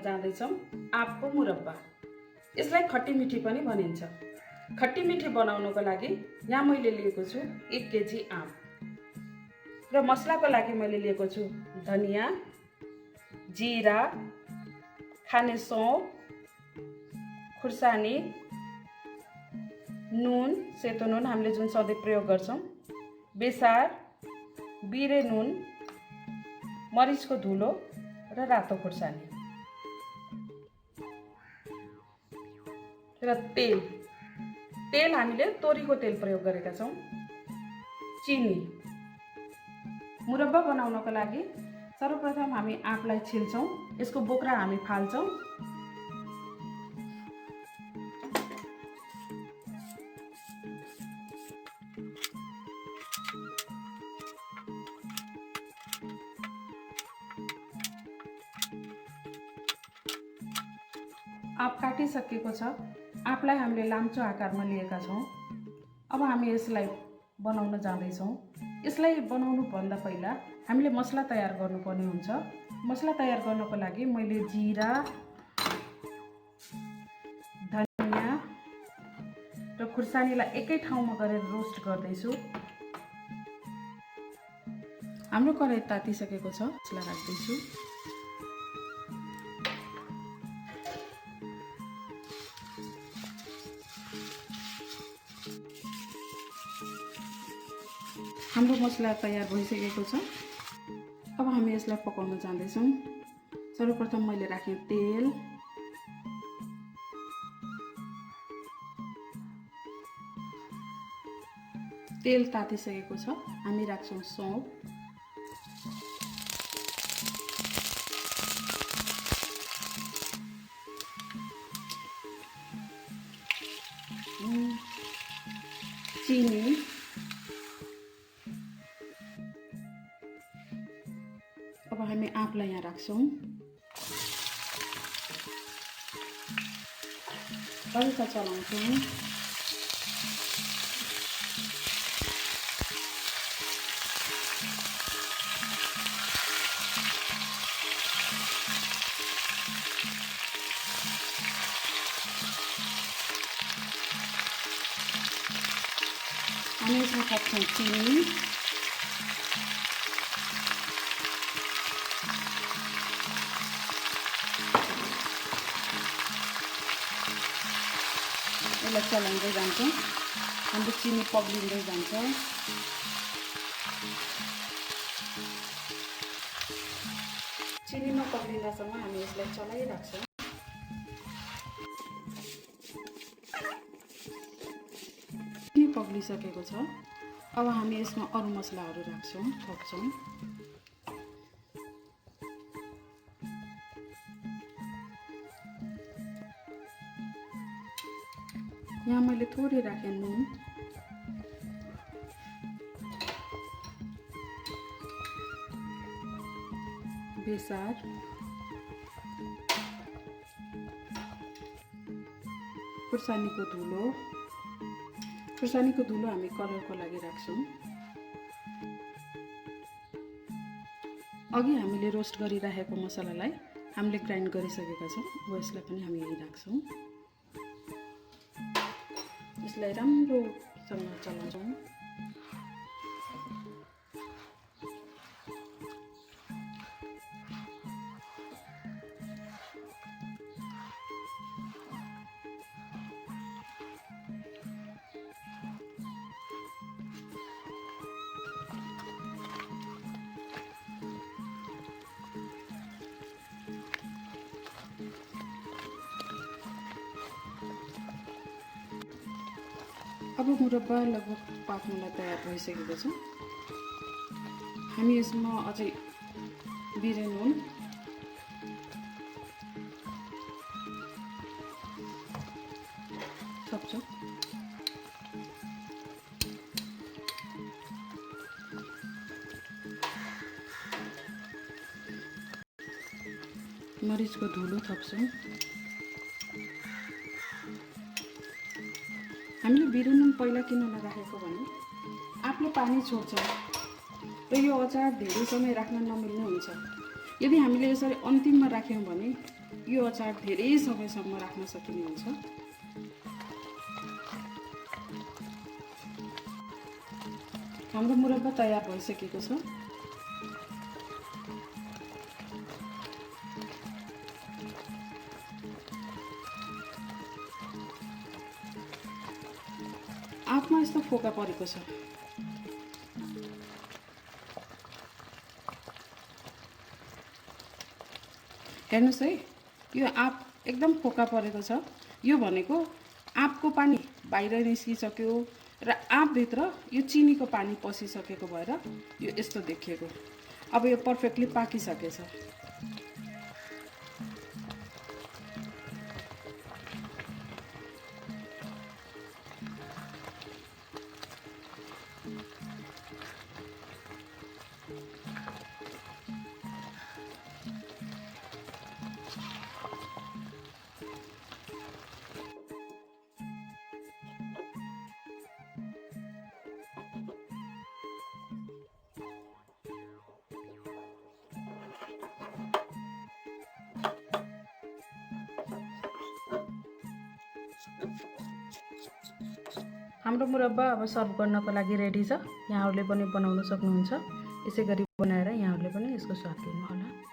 जाँदैछौँ आँपको मुरब्बा। यसलाई खट्टी मिठी पनि भनिन्छ। खट्टी मिठी बनाउनको लागि यहाँ मैले लिएको छु 1 केजी आँप र मसलाको लागि मैले लिएको छु धनिया, जीरा, खाने सौंफ, खुर्सानी, नुन, सेतो नुन हामीले जुन सधैँ प्रयोग गर्छौं, बेसार, बिरे नुन, मरिचको धुलो र रातो खुर्सानी र तेल हामीले तोरीको तेल प्रयोग गरेका छौं। चिनी। मुरब्बा बनाउनको लागि सर्वप्रथम हामी आँपलाई छिल्छौं, यसको बोक्रा हामी फाल्छौं। आँप काटिसकेको छ। आँपलाई हामीले लाम्चो आकारमा लिएका छौं। अब हामी यसलाई बनाउन जाँदैछौं। यसलाई बनाउनु भन्दा पहिला हामीले मसला तयार गर्नुपर्ने हुन्छ। मसला तयार गर्नको लागि मैले जीरा, धनिया र खुर्सानीलाई एकै ठाउँमा गरेर रोस्ट गर्दैछु। हाम्रो कराही तातिसकेको छ, यसलाई राख्दैछु। हाम्रो मसला तयार भइसकेको छ। अब हामी यसलाई पकाउन जाँदैछौँ। सर्वप्रथम मैले राखेँ तेल, तेल तातिसकेको छ। हामी राख्छौँ सौंफ, चिनी, अब हामी आँपलाई यहाँ राख्छौँ। हल्का चलाउँछौँ। हामी यसमा थप्छौँ चिनी, यसलाई चलाउँदै जान्छौँ। हाम्रो चिनी पग्लिँदै जान्छ। चिनीमा पग्लिँदासम्म हामी यसलाई चलाइराख्छौँ। चिनी पग्लिसकेको छ। अब हामी यसमा अरू मसलाहरू राख्छौँ, थप्छौँ। यहाँ मैले थोरै राखेँ नुन, बेसार, खुर्सानीको धुलो। खुर्सानीको धुलो हामी कलरको लागि राख्छौँ। अघि हामीले रोस्ट गरिराखेको मसलालाई हामीले ग्राइन्ड गरिसकेका छौँ। अब यसलाई पनि हामी यही राख्छौँ। यसलाई राम्रोसँग चलाउँछौँ। अब मुरब्बा लगभग पाक्नलाई तयार भइसकेको छ। हामी यसमा अझै बिरे नुन, थप्छौँ। मरिचको धुलो थप्छौँ। हामीले बिरे नुन पहिला किन नराखेको भने आँपले पानी छोड्छ र यो अचार धेरै समय राख्न नमिल्ने हुन्छ। यदि हामीले यसरी अन्तिममा राख्यौँ भने यो अचार धेरै समयसम्म राख्न सकिने हुन्छ। हाम्रो मुरब्बा तयार भइसकेको छ। आँपमा यस्तो फोका परेको छ। हेर्नुहोस् है, यो आँप एकदम फोका परेको छ। यो भनेको आँपको पानी बाहिर निस्किसक्यो र आँपभित्र यो चिनीको पानी पसिसकेको भएर यो यस्तो देखिएको। अब यो पर्फेक्टली पाकिसकेछ। हाम्रो मुरब्बा अब सर्भ गर्नको लागि रेडी छ। यहाँहरूले पनि बनाउन सक्नुहुन्छ। यसै गरी बनाएर यहाँहरूले पनि यसको स्वाद लिनु होला।